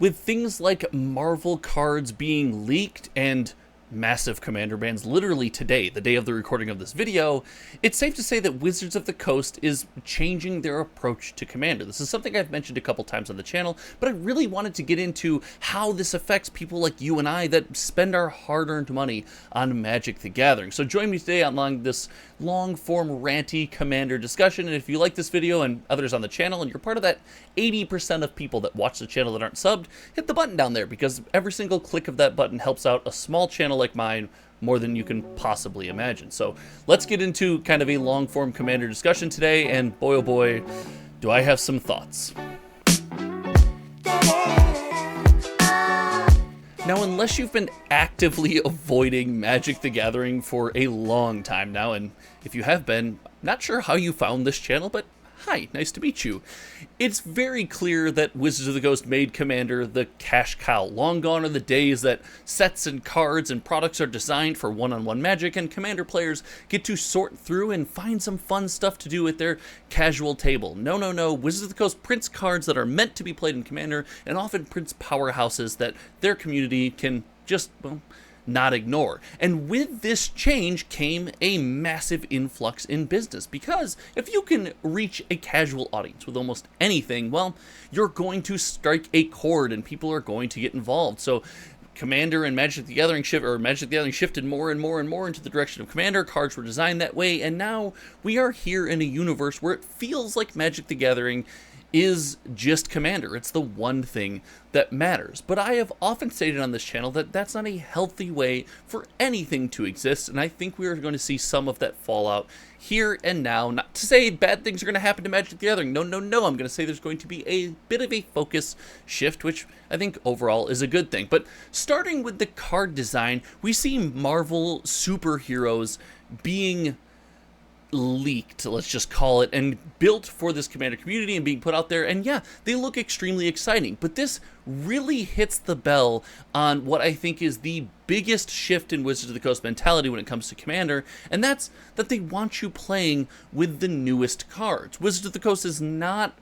With things like Marvel cards being leaked and massive Commander bans literally today, the day of the recording of this video, it's safe to say that Wizards of the Coast is changing their approach to Commander. This is something I've mentioned a couple times on the channel, but I really wanted to get into how this affects people like you and I that spend our hard-earned money on Magic the Gathering. So join me today on this long-form ranty Commander discussion, and if you like this video and others on the channel, and you're part of that 80% of people that watch the channel that aren't subbed, hit the button down there, because every single click of that button helps out a small channel like mine more than you can possibly imagine. So let's get into kind of a long-form Commander discussion today, and boy oh boy, do I have some thoughts. Now, unless you've been actively avoiding Magic the Gathering for a long time now, and if you have been, not sure how you found this channel, but hi, nice to meet you. It's very clear that Wizards of the Coast made Commander the cash cow. Long gone are the days that sets and cards and products are designed for one-on-one Magic, and Commander players get to sort through and find some fun stuff to do at their casual table. No. Wizards of the Coast prints cards that are meant to be played in Commander, and often prints powerhouses that their community can just, well, not ignore. And with this change came a massive influx in business, because if you can reach a casual audience with almost anything, well, you're going to strike a chord and people are going to get involved. So Commander and Magic the Gathering shifted more and more into the direction of Commander. Cards were designed that way, and now we are here in a universe where it feels like Magic the Gathering is just Commander. It's the one thing that matters. But I have often stated on this channel that that's not a healthy way for anything to exist, and I think we are going to see some of that fallout here and now. Not to say bad things are going to happen to Magic the Gathering. No. I'm going to say there's going to be a bit of a focus shift, which I think overall is a good thing. But starting with the card design, we see Marvel superheroes being leaked, let's just call it, and built for this Commander community and being put out there, and yeah, they look extremely exciting. But this really hits the bell on what I think is the biggest shift in Wizards of the Coast mentality when it comes to Commander, and that's that they want you playing with the newest cards. Wizards of the Coast is not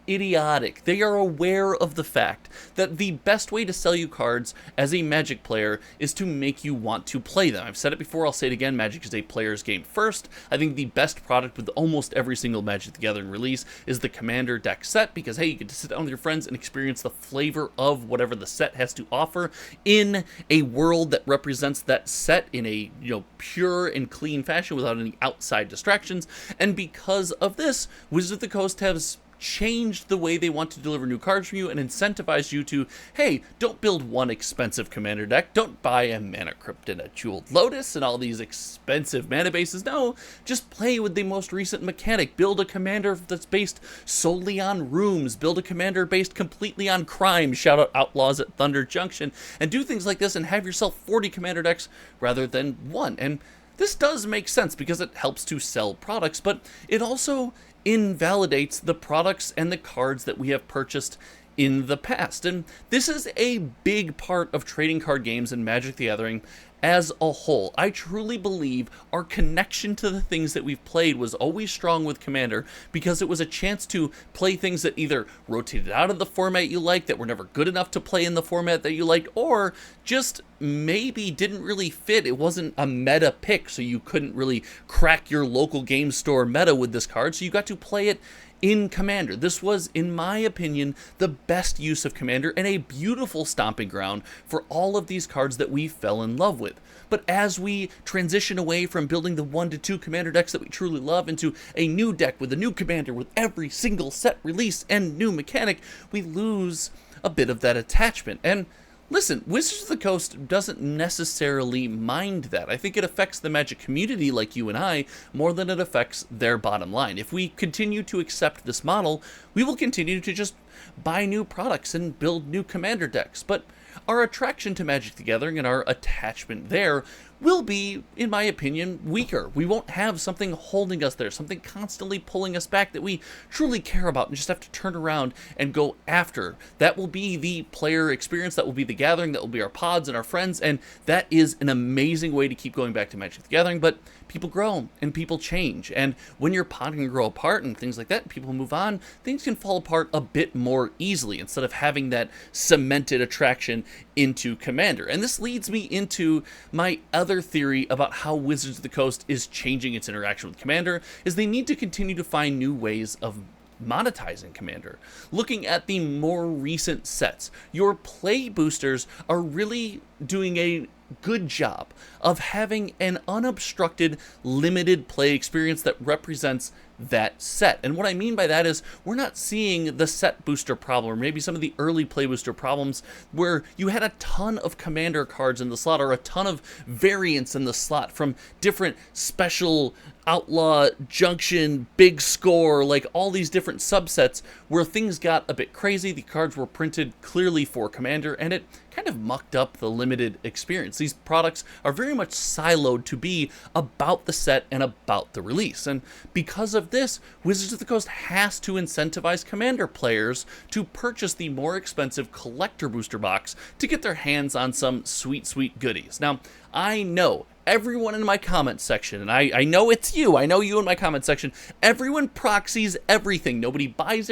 idiotic. They are aware of the fact that the best way to sell you cards as a Magic player is to make you want to play them. I've said it before, I'll say it again, Magic is a player's game first. I think the best product with almost every single Magic the Gathering release is the Commander deck set, because hey, you get to sit down with your friends and experience the flavor of whatever the set has to offer in a world that represents that set in a, pure and clean fashion without any outside distractions. And because of this, Wizards of the Coast has changed the way they want to deliver new cards from you and incentivize you to, hey, don't build one expensive Commander deck, don't buy a Mana Crypt and a Jeweled Lotus and all these expensive mana bases. No, just play with the most recent mechanic. Build a Commander that's based solely on rooms, build a Commander based completely on crime, shout out Outlaws at Thunder Junction, and do things like this and have yourself 40 Commander decks rather than one. And this does make sense because it helps to sell products, but it also invalidates the products and the cards that we have purchased in the past. And this is a big part of trading card games and Magic the Gathering as a whole. I truly believe our connection to the things that we've played was always strong with Commander, because it was a chance to play things that either rotated out of the format you liked, that were never good enough to play in the format that you liked, or just maybe didn't really fit. It wasn't a meta pick, so you couldn't really crack your local game store meta with this card, so you got to play it in Commander. This was, in my opinion, the best use of Commander and a beautiful stomping ground for all of these cards that we fell in love with. But as we transition away from building the 1 to 2 Commander decks that we truly love into a new deck with a new Commander with every single set release and new mechanic, we lose a bit of that attachment. And listen, Wizards of the Coast doesn't necessarily mind that. I think it affects the Magic community like you and I more than it affects their bottom line. If we continue to accept this model, we will continue to just buy new products and build new Commander decks. But our attraction to Magic the Gathering and our attachment there will be, in my opinion, weaker. We won't have something holding us there, something constantly pulling us back that we truly care about and just have to turn around and go after. That will be the player experience, that will be the gathering, that will be our pods and our friends, and that is an amazing way to keep going back to Magic the Gathering. But people grow and people change, and when your pod can grow apart and things like that, people move on, things can fall apart a bit more easily instead of having that cemented attraction into Commander. And this leads me into my other theory about how Wizards of the Coast is changing its interaction with Commander, is they need to continue to find new ways of monetizing Commander. Looking at the more recent sets, your play boosters are really doing a good job of having an unobstructed, limited play experience that represents that set. And what I mean by that is we're not seeing the set booster problem, or maybe some of the early play booster problems where you had a ton of Commander cards in the slot, or a ton of variants in the slot from different special outlaw, junction, big score, like all these different subsets where things got a bit crazy. The cards were printed clearly for Commander, and it kind of mucked up the limited experience. These products are very much siloed to be about the set and about the release. And because of this, Wizards of the Coast has to incentivize Commander players to purchase the more expensive collector booster box to get their hands on some sweet, sweet goodies. Now, I know everyone in my comment section, and I know it's you, I know you in my comment section, everyone proxies everything. Nobody buys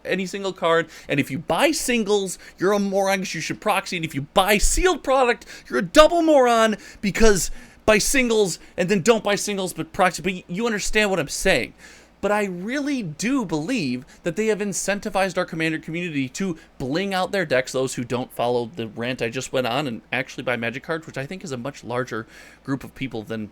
any single card, and if you buy singles, you're a moron because you should proxy, and if you buy sealed product, you're a double moron because buy singles and then don't buy singles but proxy. But you understand what I'm saying. But I really do believe that they have incentivized our Commander community to bling out their decks, those who don't follow the rant I just went on, and actually buy Magic cards, which I think is a much larger group of people than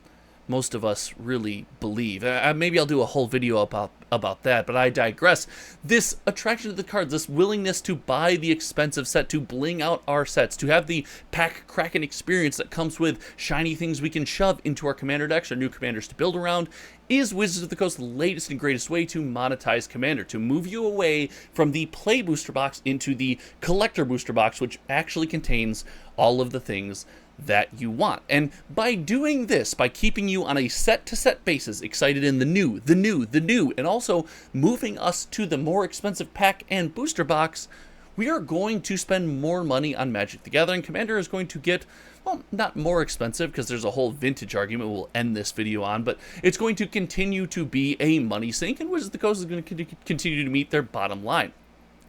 most of us really believe. Maybe I'll do a whole video about that, but I digress. This attraction to the cards, this willingness to buy the expensive set, to bling out our sets, to have the pack cracking experience that comes with shiny things we can shove into our Commander decks or new Commanders to build around, is Wizards of the Coast's latest and greatest way to monetize Commander, to move you away from the play booster box into the collector booster box, which actually contains all of the things that you want. And by doing this, by keeping you on a set-to-set basis, excited in the new, and also moving us to the more expensive pack and booster box, we are going to spend more money on Magic the Gathering. Commander is going to get, well, not more expensive, because there's a whole vintage argument we'll end this video on, but it's going to continue to be a money sink, and Wizards of the Coast is going to continue to meet their bottom line.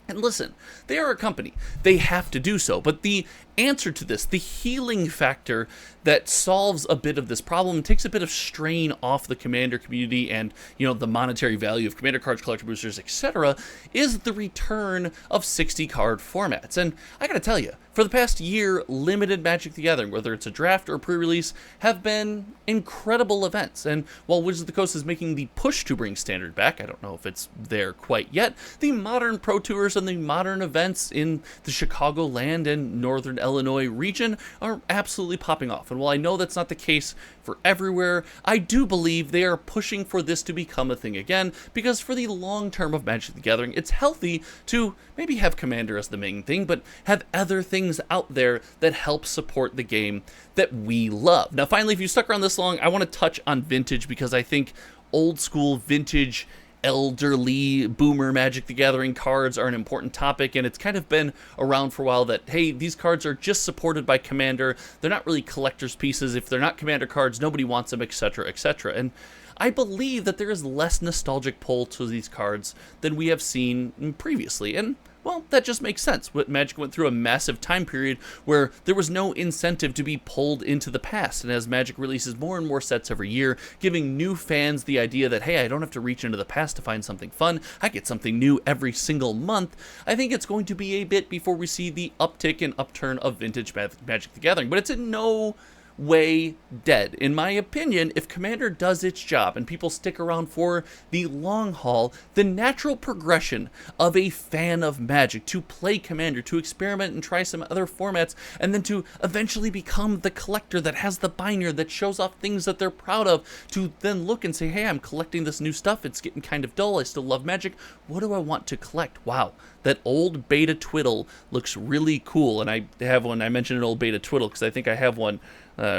And listen, they are a company. They have to do so. But the answer to this, the healing factor that solves a bit of this problem, takes a bit of strain off the Commander community and, the monetary value of Commander cards, collector boosters, etc., is the return of 60 card formats. And I gotta tell you, for the past year, limited Magic the Gathering, whether it's a draft or pre-release, have been incredible events. And while Wizards of the Coast is making the push to bring Standard back, I don't know if it's there quite yet, the modern Pro Tours and the modern events in the Chicagoland and Northern Illinois region are absolutely popping off. And while I know that's not the case for everywhere, I do believe they are pushing for this to become a thing again, because for the long term of Magic the Gathering, it's healthy to maybe have Commander as the main thing, but have other things out there that help support the game that we love. Now, finally, if you stuck around this long, I want to touch on vintage, because I think old school vintage elderly boomer Magic the Gathering cards are an important topic, and it's kind of been around for a while that, hey, these cards are just supported by Commander, they're not really collector's pieces, if they're not Commander cards, nobody wants them, etc., etc. And I believe that there is less nostalgic pull to these cards than we have seen previously, and well, that just makes sense. Magic went through a massive time period where there was no incentive to be pulled into the past, and as Magic releases more and more sets every year, giving new fans the idea that, hey, I don't have to reach into the past to find something fun, I get something new every single month, I think it's going to be a bit before we see the uptick and upturn of vintage Magic the Gathering, but it's in no way dead. In my opinion, if Commander does its job and people stick around for the long haul, the natural progression of a fan of Magic to play Commander, to experiment and try some other formats, and then to eventually become the collector that has the binder that shows off things that they're proud of, to then look and say, hey, I'm collecting this new stuff, it's getting kind of dull, I still love Magic, what do I want to collect? Wow, that old beta twiddle looks really cool, and I have one. I mentioned an old beta twiddle because I think I have one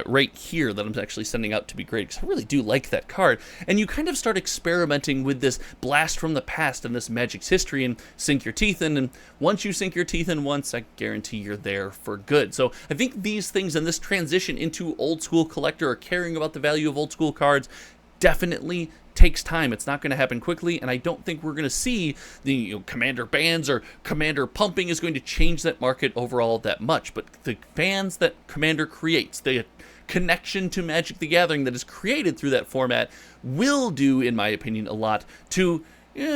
right here that I'm actually sending out to be graded, because I really do like that card. And you kind of start experimenting with this blast from the past and this Magic's history and sink your teeth in, and once you sink your teeth in once, I guarantee you're there for good. So I think these things and this transition into old school collector or caring about the value of old school cards definitely takes time. It's not going to happen quickly, and I don't think we're going to see the Commander bans or Commander pumping is going to change that market overall that much. But the fans that Commander creates, the connection to Magic the Gathering that is created through that format, will do, in my opinion, a lot to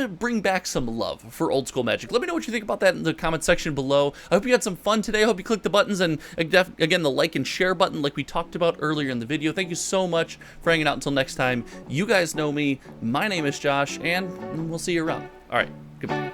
bring back some love for old school Magic. Let me know what you think about that in the comment section below. I hope you had some fun today. I hope you clicked the buttons and, again, the like and share button like we talked about earlier in the video. Thank you so much for hanging out. Until next time, you guys know me. My name is Josh, and we'll see you around. All right, goodbye.